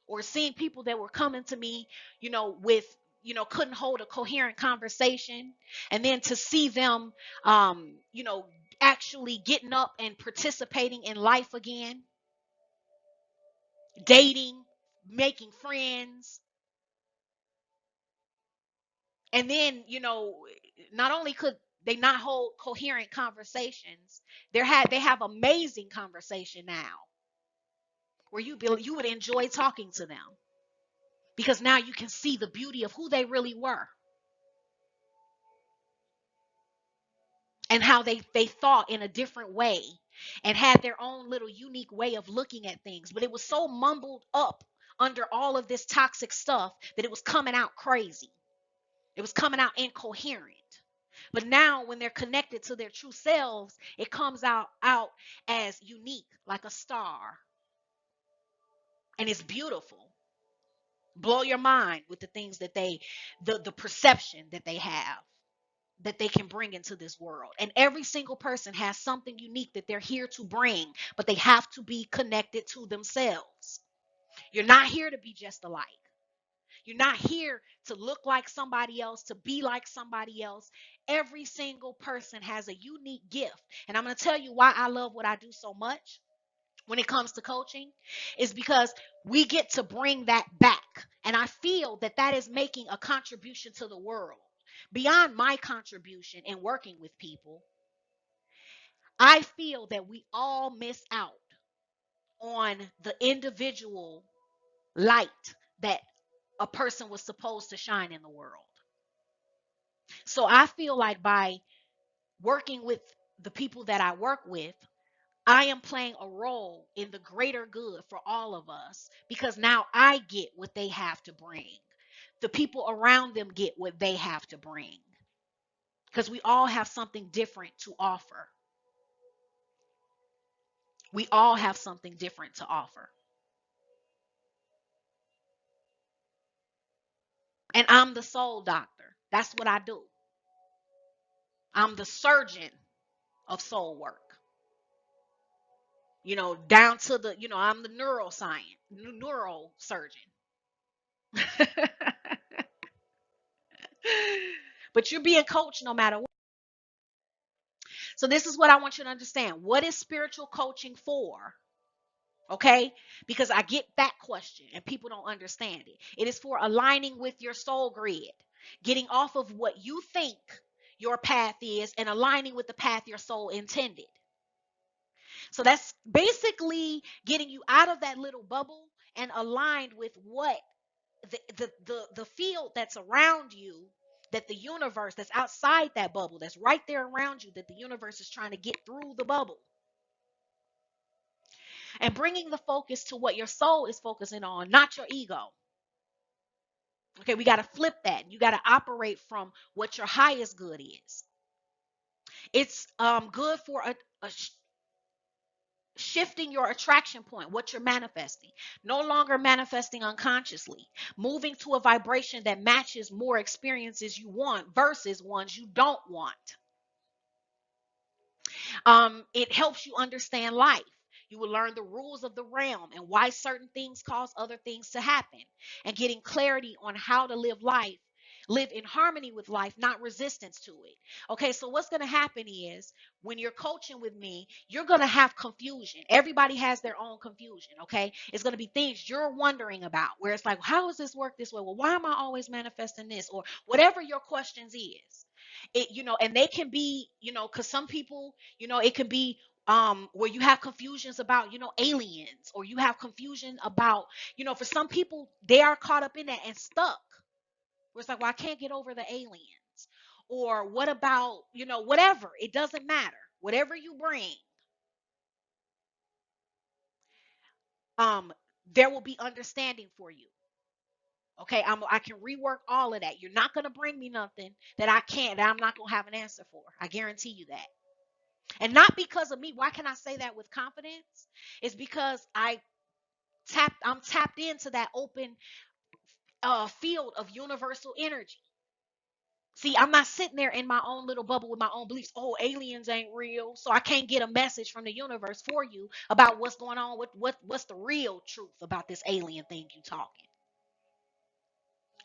or seeing people that were coming to me, with, couldn't hold a coherent conversation. And then to see them, actually getting up and participating in life again, dating, making friends. And then, not only could They not hold coherent conversations. They have amazing conversation now where you would enjoy talking to them because now you can see the beauty of who they really were and how they thought in a different way and had their own little unique way of looking at things. But it was so mumbled up under all of this toxic stuff that it was coming out crazy. It was coming out incoherent. But now when they're connected to their true selves, it comes out as unique, like a star. And it's beautiful. Blow your mind with the things that the perception that they have, that they can bring into this world. And every single person has something unique that they're here to bring, but they have to be connected to themselves. You're not here to be just alike. You're not here to look like somebody else, to be like somebody else. Every single person has a unique gift. And I'm going to tell you why I love what I do so much when it comes to coaching is because we get to bring that back. And I feel that that is making a contribution to the world. Beyond my contribution in working with people, I feel that we all miss out on the individual light that a person was supposed to shine in the world. So I feel like by working with the people that I work with, I am playing a role in the greater good for all of us because now I get what they have to bring. The people around them get what they have to bring because we all have something different to offer. We all have something different to offer. And I'm the soul doctor. That's what I do. I'm the surgeon of soul work. Down to I'm the neurosurgeon. But you're being coached no matter what. So this is what I want you to understand. What is spiritual coaching for? Okay? Because I get that question and people don't understand it. It is for aligning with your soul grid, getting off of what you think your path is and aligning with the path your soul intended. So that's basically getting you out of that little bubble and aligned with what the field that's around you, that the universe that's outside that bubble, that's right there around you, that the universe is trying to get through the bubble. And bringing the focus to what your soul is focusing on, not your ego. Okay, we got to flip that. You got to operate from what your highest good is. It's good for shifting your attraction point, what you're manifesting. No longer manifesting unconsciously. Moving to a vibration that matches more experiences you want versus ones you don't want. It helps you understand life. You will learn the rules of the realm and why certain things cause other things to happen, and getting clarity on how to live life, live in harmony with life, not resistance to it. Okay, so what's going to happen is when you're coaching with me, you're going to have confusion. Everybody has their own confusion. Okay, it's going to be things you're wondering about where it's like, how does this work this way? Well, why am I always manifesting this? Or whatever your questions is. And they can be, because some people, it can be where you have confusions about, aliens, or you have confusion about, for some people, they are caught up in that and stuck. Where it's like, well, I can't get over the aliens. Or what about, whatever. It doesn't matter. Whatever you bring, there will be understanding for you. Okay, I can rework all of that. You're not going to bring me nothing that I'm not going to have an answer for. I guarantee you that. And not because of me. Why can I say that with confidence? It's because I'm tapped into that open field of universal energy. See, I'm not sitting there in my own little bubble with my own beliefs. Oh, aliens ain't real, so I can't get a message from the universe for you about what's going on. What's the real truth about this alien thing you talking?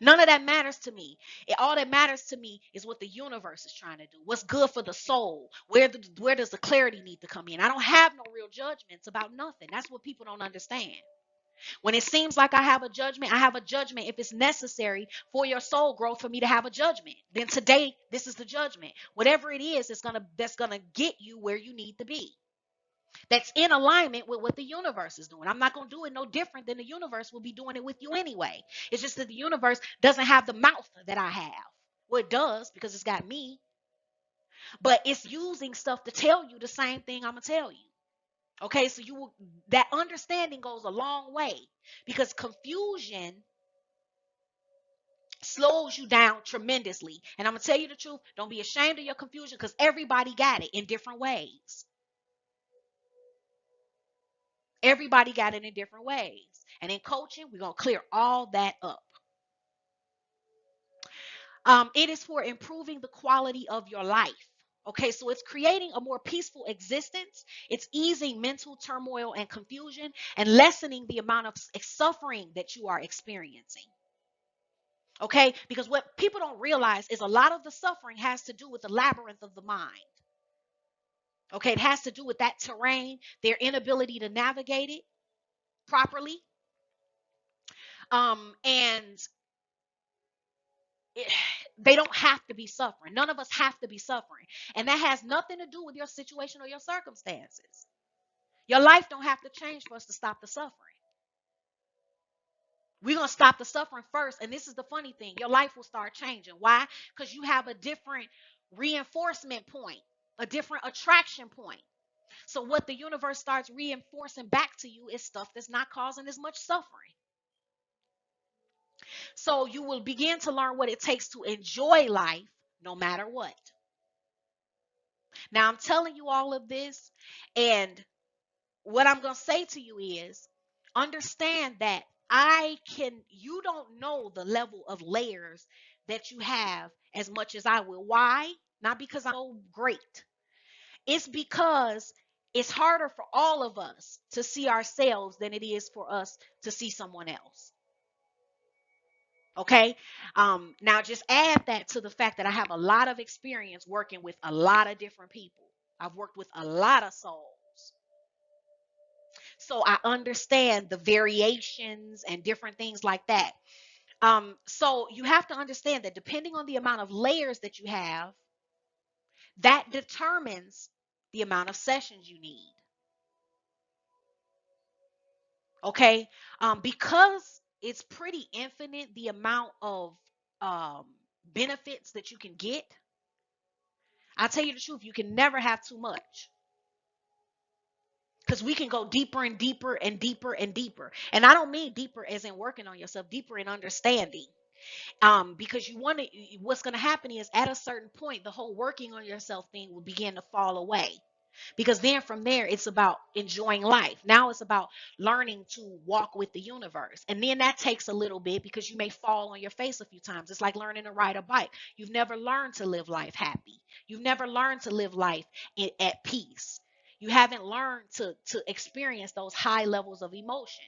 None of that matters to me. All that matters to me is what the universe is trying to do. What's good for the soul? Where does the clarity need to come in? I don't have no real judgments about nothing. That's what people don't understand. When it seems like I have a judgment if it's necessary for your soul growth for me to have a judgment. Then today, this is the judgment. Whatever it is, that's gonna get you where you need to be. That's in alignment with what the universe is doing. I'm not gonna do it no different than the universe will be doing it with you anyway. It's just that the universe doesn't have the mouth that I have. Well, it does because it's got me, but it's using stuff to tell you the same thing I'm gonna tell you. Okay, so that understanding goes a long way because confusion slows you down tremendously. And I'm gonna tell you the truth, don't be ashamed of your confusion because everybody got it in different ways. Everybody got it in different ways. And in coaching, we're gonna clear all that up. It is for improving the quality of your life. Okay, so it's creating a more peaceful existence. It's easing mental turmoil and confusion and lessening the amount of suffering that you are experiencing. Okay, because what people don't realize is a lot of the suffering has to do with the labyrinth of the mind. Okay, it has to do with that terrain, their inability to navigate it properly. And it, they don't have to be suffering. None of us have to be suffering. And that has nothing to do with your situation or your circumstances. Your life don't have to change for us to stop the suffering. We're going to stop the suffering first. And this is the funny thing. Your life will start changing. Why? Because you have a different reinforcement point, a different attraction point. So what the universe starts reinforcing back to you is stuff that's not causing as much suffering. So you will begin to learn what it takes to enjoy life no matter what. Now I'm telling you all of this, and what I'm going to say to you is understand that you don't know the level of layers that you have as much as I will. Why? Not because I'm so great. It's because it's harder for all of us to see ourselves than it is for us to see someone else. Okay. Now just add that to the fact that I have a lot of experience working with a lot of different people. I've worked with a lot of souls. So I understand the variations and different things like that. So you have to understand that depending on the amount of layers that you have, that determines the amount of sessions you need. Okay. Because it's pretty infinite the amount of um, benefits that you can get. I'll tell you the truth, you can never have too much. Because we can go deeper and deeper and deeper and deeper. And I don't mean deeper as in working on yourself, deeper in understanding. Because you want to, what's going to happen is at a certain point, the whole working on yourself thing will begin to fall away. Because then from there, it's about enjoying life. Now it's about learning to walk with the universe. And then that takes a little bit because you may fall on your face a few times. It's like learning to ride a bike. You've never learned to live life happy. You've never learned to live life at peace. You haven't learned to experience those high levels of emotions.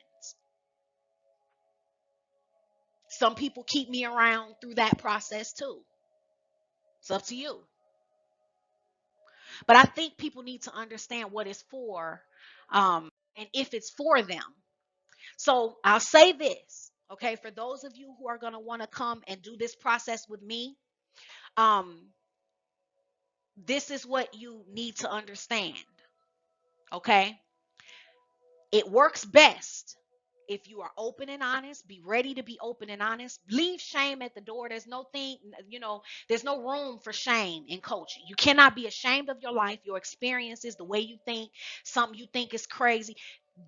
Some people keep me around through that process too. It's up to you. But I think people need to understand what it's for, and if it's for them. So I'll say this, okay, for those of you who are going to want to come and do this process with me, um, this is what you need to understand, okay? It works best if you are open and honest. Be ready to be open and honest. Leave shame at the door. There's no room for shame in coaching. You cannot be ashamed of your life, your experiences, the way you think, something you think is crazy.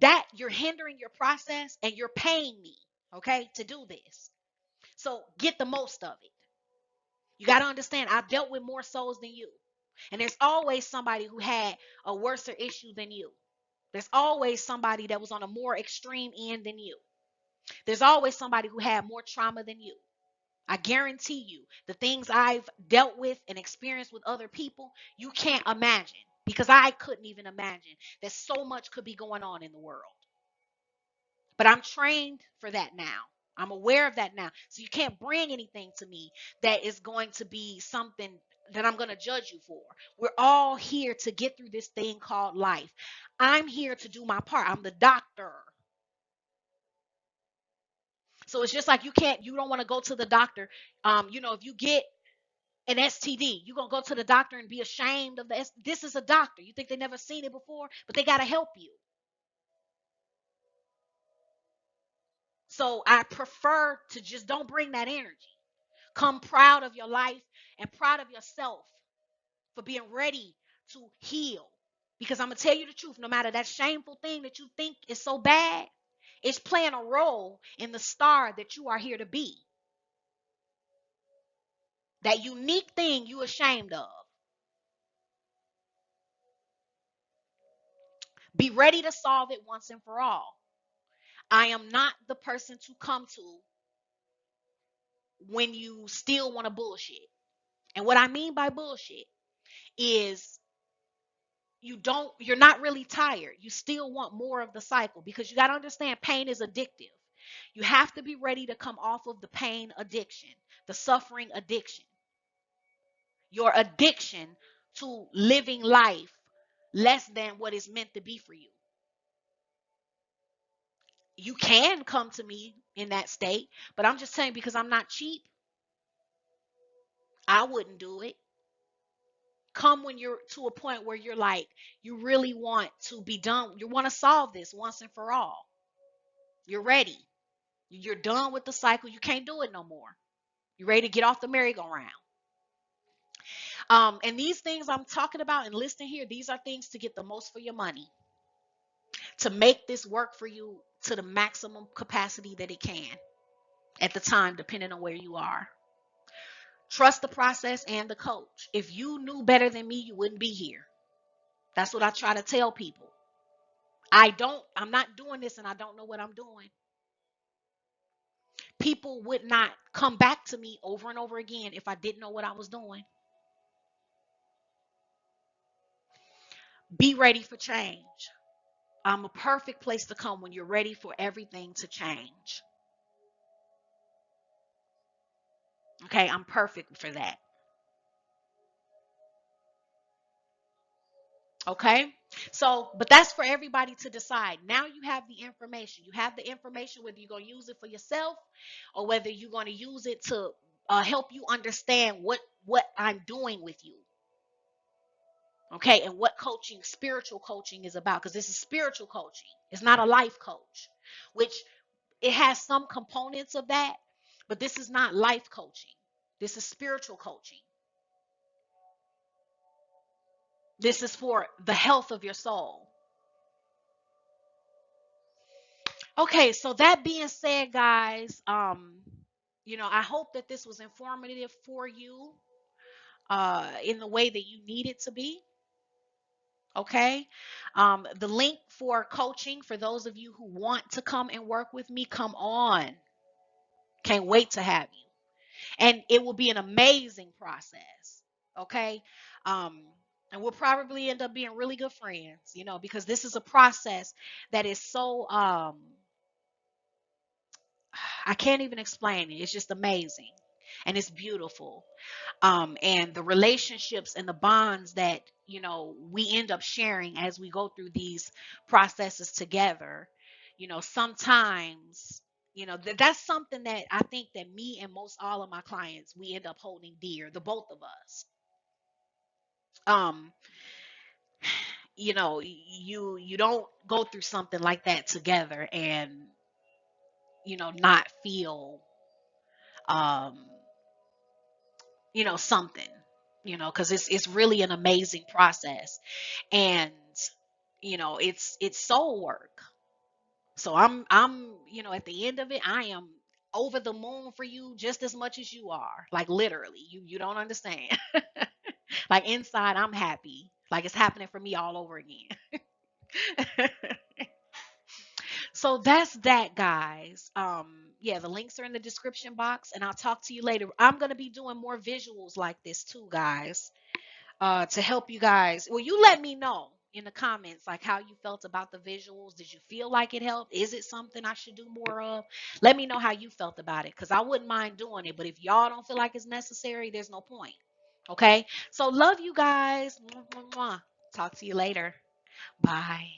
That you're hindering your process and you're paying me, okay, to do this. So get the most of it. You got to understand, I've dealt with more souls than you. And there's always somebody who had a worse issue than you. There's always somebody that was on a more extreme end than you. There's always somebody who had more trauma than you. I guarantee you, the things I've dealt with and experienced with other people, you can't imagine because I couldn't even imagine that so much could be going on in the world. But I'm trained for that now. I'm aware of that now. So you can't bring anything to me that is going to be something that I'm going to judge you for. We're all here to get through this thing called life. I'm here to do my part. I'm the doctor. So it's just like you don't want to go to the doctor. If you get an STD, you're going to go to the doctor and be ashamed of this is a doctor. You think they never seen it before, but they got to help you. So I prefer to just don't bring that energy. Come proud of your life and proud of yourself for being ready to heal. Because I'm going to tell you the truth, no matter that shameful thing that you think is so bad, it's playing a role in the star that you are here to be. That unique thing you ashamed of. Be ready to solve it once and for all. I am not the person to come to when you still want to bullshit. And what I mean by bullshit is you're not really tired. You still want more of the cycle, because you got to understand pain is addictive. You have to be ready to come off of the pain addiction, the suffering addiction, your addiction to living life less than what is meant to be for you. You can come to me in that state, but I'm just saying, because I'm not cheap, I wouldn't do it. Come when you're to a point where you're like, you really want to be done. You want to solve this once and for all. You're ready. You're done with the cycle. You can't do it no more. You're ready to get off the merry-go-round. And these things I'm talking about and listing here, these are things to get the most for your money, to make this work for you to the maximum capacity that it can at the time, depending on where you are. Trust the process and the coach. If you knew better than me, you wouldn't be here. That's what I try to tell people. I'm not doing this and I don't know what I'm doing. People would not come back to me over and over again if I didn't know what I was doing. Be ready for change. I'm a perfect place to come when you're ready for everything to change. Okay, I'm perfect for that. Okay, so, but that's for everybody to decide. Now you have the information. You have the information whether you're going to use it for yourself or whether you're going to use it to help you understand what I'm doing with you. Okay, and what coaching, spiritual coaching, is about, because this is spiritual coaching. It's not a life coach, which it has some components of that, but this is not life coaching. This is spiritual coaching. This is for the health of your soul. Okay, so that being said, guys, I hope that this was informative for you in the way that you need it to be. Okay. The link for coaching, for those of you who want to come and work with me, come on. Can't wait to have you. And it will be an amazing process. Okay. Um, and we'll probably end up being really good friends, because this is a process that is so, I can't even explain it. It's just amazing and it's beautiful. And the relationships and the bonds that we end up sharing as we go through these processes together, sometimes that's something that I think that me and most all of my clients, we end up holding dear, the both of us. um you don't go through something like that together and not feel um something, because it's really an amazing process. And it's soul work. So I'm at the end of it, I am over the moon for you just as much as you are. Like, literally, you don't understand. Like, inside, I'm happy, like it's happening for me all over again. So that's that, guys. Yeah, the links are in the description box, and I'll talk to you later. I'm going to be doing more visuals like this too, guys, to help you guys. Well, you let me know in the comments like how you felt about the visuals. Did you feel like it helped? Is it something I should do more of? Let me know how you felt about it, because I wouldn't mind doing it, but if y'all don't feel like it's necessary, there's no point. Okay, so love you guys. Mwah, mwah, mwah. Talk to you later. Bye.